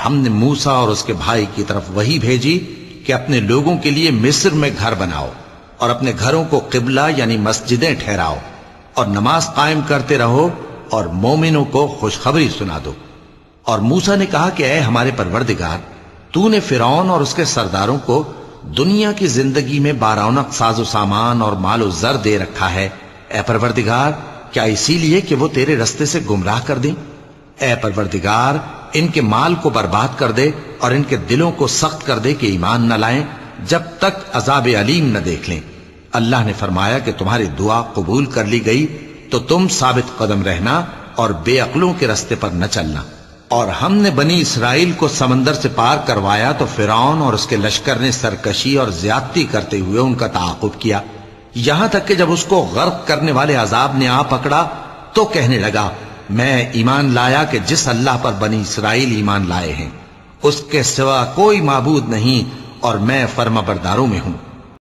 ہم نے موسیٰ اور اس کے بھائی کی طرف وحی بھیجی کہ اپنے لوگوں کے لیے مصر میں گھر بناؤ اور اپنے گھروں کو قبلہ یعنی مسجدیں ٹھہراؤ اور نماز قائم کرتے رہو اور مومنوں کو خوشخبری سنا دو۔ اور موسیٰ نے کہا کہ اے ہمارے پروردگار، تو نے فرعون اور اس کے سرداروں کو دنیا کی زندگی میں بارونق ساز و سامان اور مال و زر دے رکھا ہے۔ اے پروردگار، کیا اسی لیے کہ وہ تیرے رستے سے گمراہ کر دیں؟ اے پروردگار، ان کے مال کو برباد کر دے اور ان کے دلوں کو سخت کر دے کہ ایمان نہ لائیں جب تک عذاب علیم نہ دیکھ لیں۔ اللہ نے فرمایا کہ تمہاری دعا قبول کر لی گئی تو تم ثابت قدم رہنا اور بے عقلوں کے رستے پر نہ چلنا۔ اور ہم نے بنی اسرائیل کو سمندر سے پار کروایا تو فرعون اور اس کے لشکر نے سرکشی اور زیادتی کرتے ہوئے ان کا تعاقب کیا، یہاں تک کہ جب اس کو غرق کرنے والے عذاب نے آ پکڑا تو کہنے لگا، میں ایمان لایا کہ جس اللہ پر بنی اسرائیل ایمان لائے ہیں اس کے سوا کوئی معبود نہیں اور میں فرما برداروں میں ہوں۔